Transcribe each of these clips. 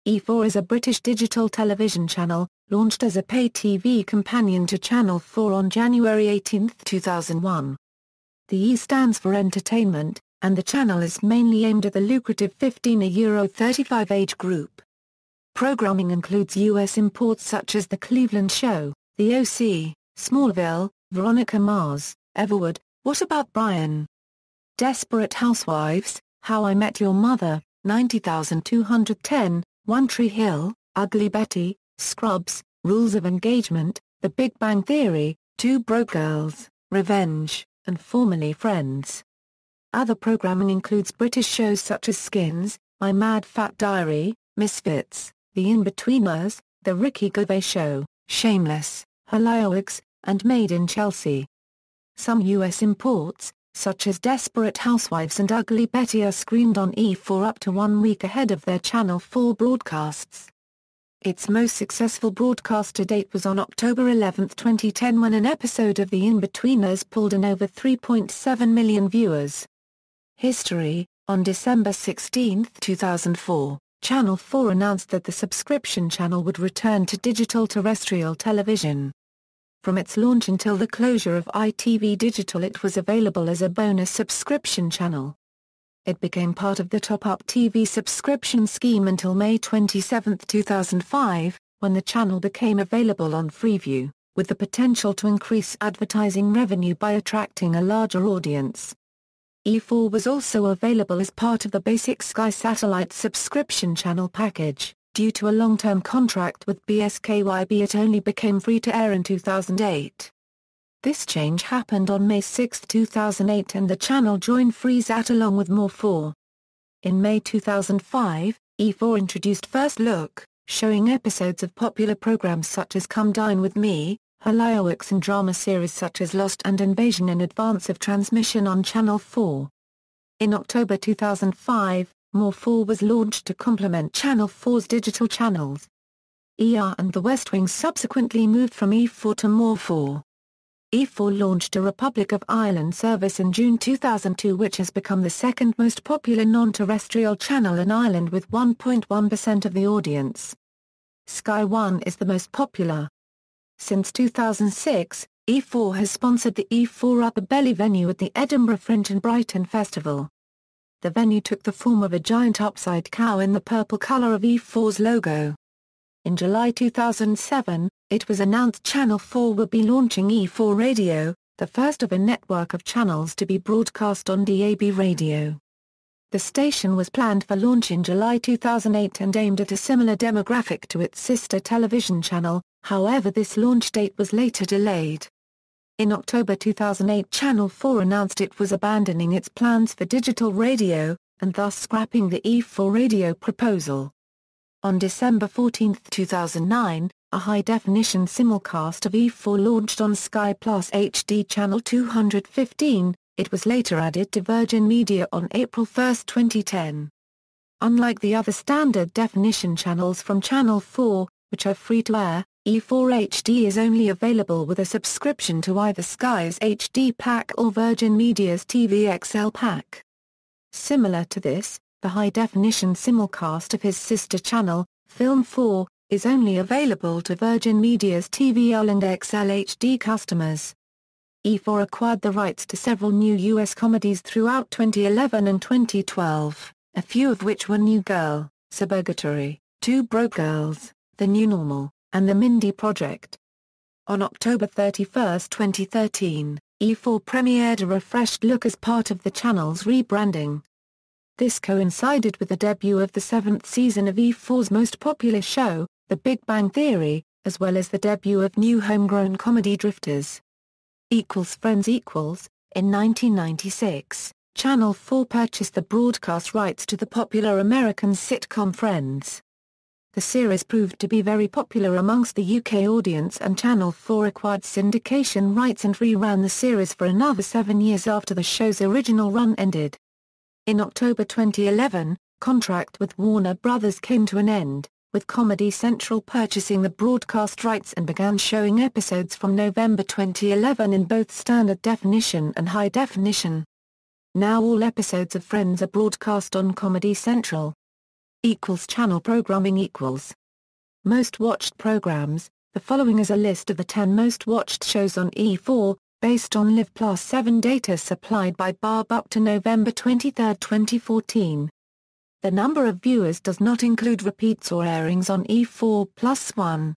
E4 is a British digital television channel, launched as a pay TV companion to Channel 4 on January 18, 2001. The E stands for entertainment, and the channel is mainly aimed at the lucrative 15-35 age group. Programming includes US imports such as The Cleveland Show, The OC, Smallville, Veronica Mars, Everwood, What About Brian? Desperate Housewives, How I Met Your Mother, 90210, One Tree Hill, Ugly Betty, Scrubs, Rules of Engagement, The Big Bang Theory, Two Broke Girls, Revenge, and formerly Friends. Other programming includes British shows such as Skins, My Mad Fat Diary, Misfits, The Inbetweeners, The Ricky Gervais Show, Shameless, Hollyoaks, and Made in Chelsea. Some US imports, such as Desperate Housewives and Ugly Betty, are screened on E4 up to 1 week ahead of their Channel 4 broadcasts. Its most successful broadcast to date was on October 11, 2010, when an episode of The Inbetweeners pulled in over 3.7 million viewers. History: on December 16, 2004, Channel 4 announced that the subscription channel would return to digital terrestrial television. From its launch until the closure of ITV Digital, it was available as a bonus subscription channel. It became part of the top-up TV subscription scheme until May 27, 2005, when the channel became available on Freeview, with the potential to increase advertising revenue by attracting a larger audience. E4 was also available as part of the basic Sky satellite subscription channel package. Due to a long-term contract with BSKYB, it only became free to air in 2008. This change happened on May 6, 2008, and the channel joined Freesat along with More 4. In May 2005, E4 introduced First Look, showing episodes of popular programs such as Come Dine With Me, Hollyoaks, and drama series such as Lost and Invasion in advance of transmission on Channel 4. In October 2005, More 4 was launched to complement Channel 4's digital channels. ER and The West Wing subsequently moved from E4 to More 4. E4 launched a Republic of Ireland service in June 2002, which has become the second most popular non-terrestrial channel in Ireland with 1.1% of the audience. Sky One is the most popular. Since 2006, E4 has sponsored the E4 Upper Belly venue at the Edinburgh Fringe and Brighton Festival. The venue took the form of a giant upside cow in the purple color of E4's logo. In July 2007, it was announced Channel 4 will be launching E4 Radio, the first of a network of channels to be broadcast on DAB radio. The station was planned for launch in July 2008 and aimed at a similar demographic to its sister television channel, however this launch date was later delayed. In October 2008, Channel 4 announced it was abandoning its plans for digital radio, and thus scrapping the E4 radio proposal. On December 14, 2009, a high-definition simulcast of E4 launched on Sky Plus HD Channel 215, it was later added to Virgin Media on April 1, 2010. Unlike the other standard-definition channels from Channel 4, which are free-to-air, E4 HD is only available with a subscription to either Sky's HD pack or Virgin Media's TV XL pack. Similar to this, the high-definition simulcast of his sister channel, Film 4, is only available to Virgin Media's TVL and XL HD customers. E4 acquired the rights to several new U.S. comedies throughout 2011 and 2012, a few of which were New Girl, Suburgatory, Two Broke Girls, The New Normal, and The Mindy Project. On October 31, 2013, E4 premiered a refreshed look as part of the channel's rebranding. This coincided with the debut of the 7th season of E4's most popular show, The Big Bang Theory, as well as the debut of new homegrown comedy Drifters. Friends. In 1996, Channel 4 purchased the broadcast rights to the popular American sitcom Friends. The series proved to be very popular amongst the UK audience, and Channel 4 acquired syndication rights and reran the series for another 7 years after the show's original run ended. In October 2011, contract with Warner Brothers came to an end, with Comedy Central purchasing the broadcast rights and began showing episodes from November 2011 in both standard definition and high definition. Now all episodes of Friends are broadcast on Comedy Central. equals channel programming equals most watched programs. The following is a list of the 10 most watched shows on E4, based on Live Plus 7 data supplied by Barb up to November 23, 2014. The number of viewers does not include repeats or airings on E4 plus 1.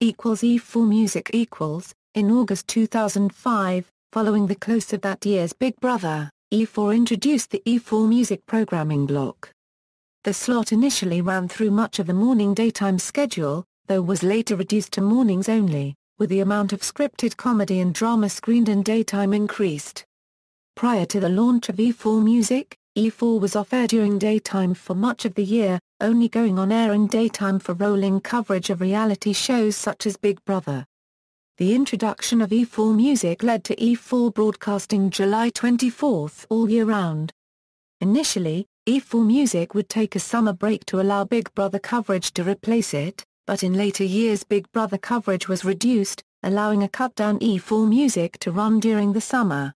E4 Music equals, in August 2005, following the close of that year's Big Brother, E4 introduced the E4 Music programming block. The slot initially ran through much of the morning daytime schedule, though was later reduced to mornings only, with the amount of scripted comedy and drama screened in daytime increased. Prior to the launch of E4 Music, E4 was off-air during daytime for much of the year, only going on air in daytime for rolling coverage of reality shows such as Big Brother. The introduction of E4 Music led to E4 broadcasting July 24 all year round. Initially, E4 Music would take a summer break to allow Big Brother coverage to replace it, but in later years Big Brother coverage was reduced, allowing a cut-down E4 Music to run during the summer.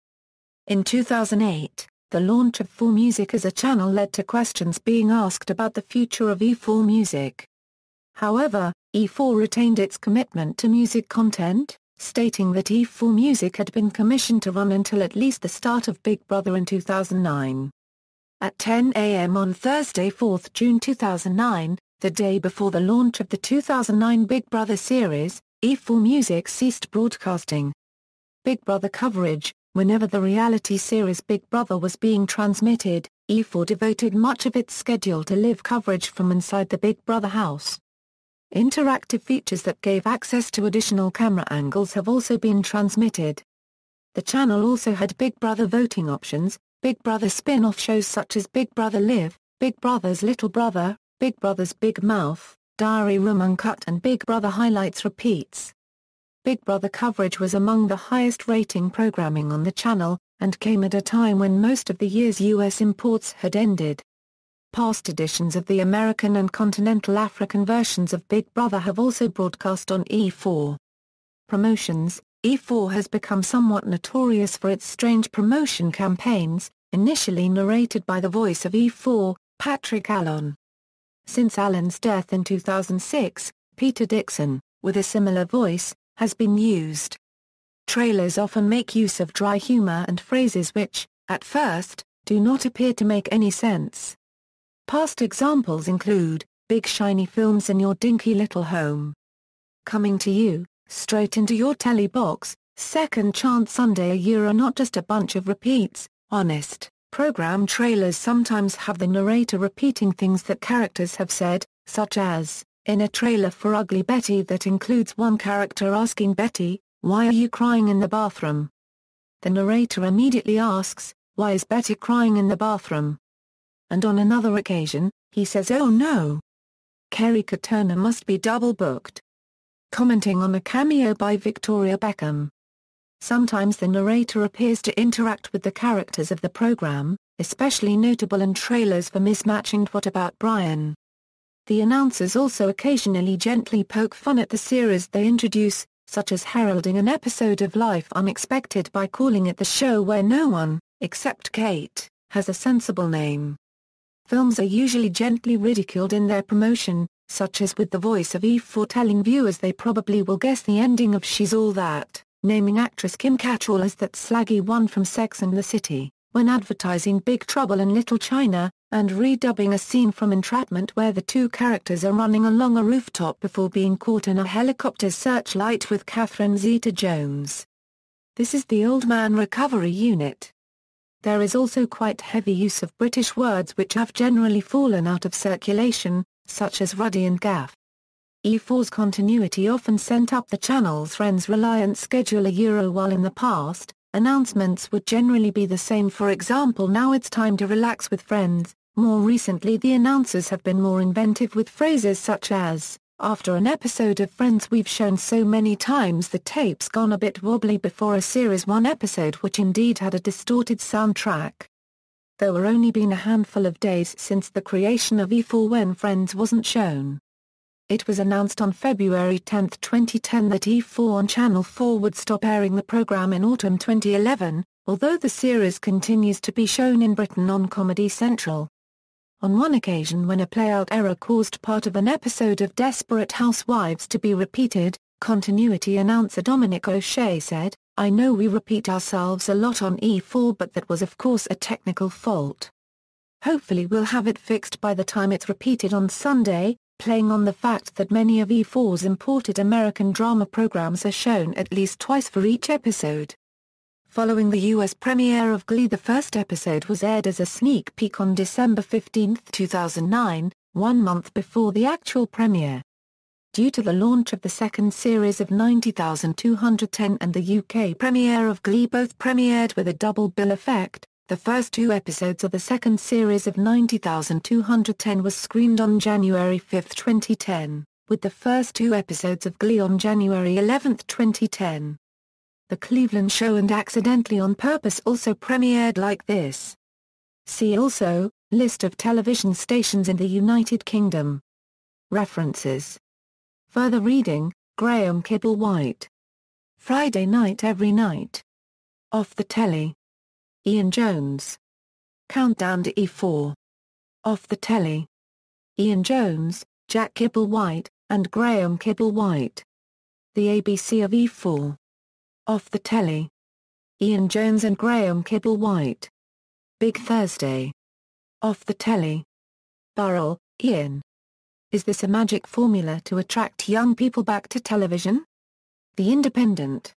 In 2008, the launch of 4 Music as a channel led to questions being asked about the future of E4 Music. However, E4 retained its commitment to music content, stating that E4 Music had been commissioned to run until at least the start of Big Brother in 2009. At 10 a.m. on Thursday, 4 June 2009, the day before the launch of the 2009 Big Brother series, E4 Music ceased broadcasting Big Brother coverage. Whenever the reality series Big Brother was being transmitted, E4 devoted much of its schedule to live coverage from inside the Big Brother house. Interactive features that gave access to additional camera angles have also been transmitted. The channel also had Big Brother voting options, Big Brother spin-off shows such as Big Brother Live, Big Brother's Little Brother, Big Brother's Big Mouth, Diary Room Uncut and Big Brother Highlights Repeats. Big Brother coverage was among the highest rating programming on the channel, and came at a time when most of the year's U.S. imports had ended. Past editions of the American and continental African versions of Big Brother have also broadcast on E4. Promotions. E4 has become somewhat notorious for its strange promotion campaigns, initially narrated by the voice of E4, Patrick Allen. Since Allen's death in 2006, Peter Dixon, with a similar voice, has been used. Trailers often make use of dry humor and phrases which, at first, do not appear to make any sense. Past examples include, Big Shiny Films in Your Dinky Little Home. Coming to You, Straight into Your Telly Box, Second Chance Sunday are not just a bunch of repeats, honest. Program trailers sometimes have the narrator repeating things that characters have said, such as, in a trailer for Ugly Betty that includes one character asking Betty, "Why are you crying in the bathroom?" The narrator immediately asks, "Why is Betty crying in the bathroom?" And on another occasion, he says, "Oh no. Kerry Katona must be double booked." Commenting on a cameo by Victoria Beckham. Sometimes the narrator appears to interact with the characters of the program, especially notable in trailers for Mismatch and What About Brian. The announcers also occasionally gently poke fun at the series they introduce, such as heralding an episode of Life Unexpected by calling it the show where no one, except Kate, has a sensible name. Films are usually gently ridiculed in their promotion, such as with the voice of E4 telling viewers they probably will guess the ending of She's All That, naming actress Kim Cattrall as that slaggy one from Sex and the City, when advertising Big Trouble in Little China, and redubbing a scene from Entrapment where the two characters are running along a rooftop before being caught in a helicopter's searchlight with Catherine Zeta-Jones. This is the Old Man Recovery Unit. There is also quite heavy use of British words which have generally fallen out of circulation, such as ruddy and gaff. E4's continuity often sent up the channel's Friends reliant schedule while in the past, announcements would generally be the same. For example, now it's time to relax with Friends. More recently the announcers have been more inventive with phrases such as, after an episode of Friends we've shown so many times the tape's gone a bit wobbly before a series 1 episode which indeed had a distorted soundtrack. There were only been a handful of days since the creation of E4 when Friends wasn't shown. It was announced on February 10, 2010 that E4 on Channel 4 would stop airing the program in autumn 2011, although the series continues to be shown in Britain on Comedy Central. On one occasion when a playout error caused part of an episode of Desperate Housewives to be repeated, continuity announcer Dominic O'Shea said, "I know we repeat ourselves a lot on E4, but that was of course a technical fault. Hopefully we'll have it fixed by the time it's repeated on Sunday," playing on the fact that many of E4's imported American drama programs are shown at least twice for each episode. Following the U.S. premiere of Glee, the first episode was aired as a sneak peek on December 15, 2009, 1 month before the actual premiere. Due to the launch of the second series of 90,210 and the UK premiere of Glee both premiered with a double bill effect, the first 2 episodes of the second series of 90,210 was screened on January 5, 2010, with the first 2 episodes of Glee on January 11, 2010. The Cleveland show and Accidentally on Purpose also premiered like this. See also, List of television stations in the United Kingdom. References. Further reading, Graham Kibble-White. Friday Night Every Night. Off the Telly. Ian Jones. Countdown to E4. Off the Telly. Ian Jones, Jack Kibble-White, and Graham Kibble-White. The ABC of E4. Off the Telly. Ian Jones and Graham Kibble-White. Big Thursday. Off the Telly. Burrell, Ian. Is this a magic formula to attract young people back to television? The Independent.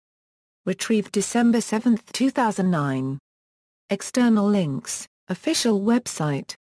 Retrieved December 7, 2009. External links, official website.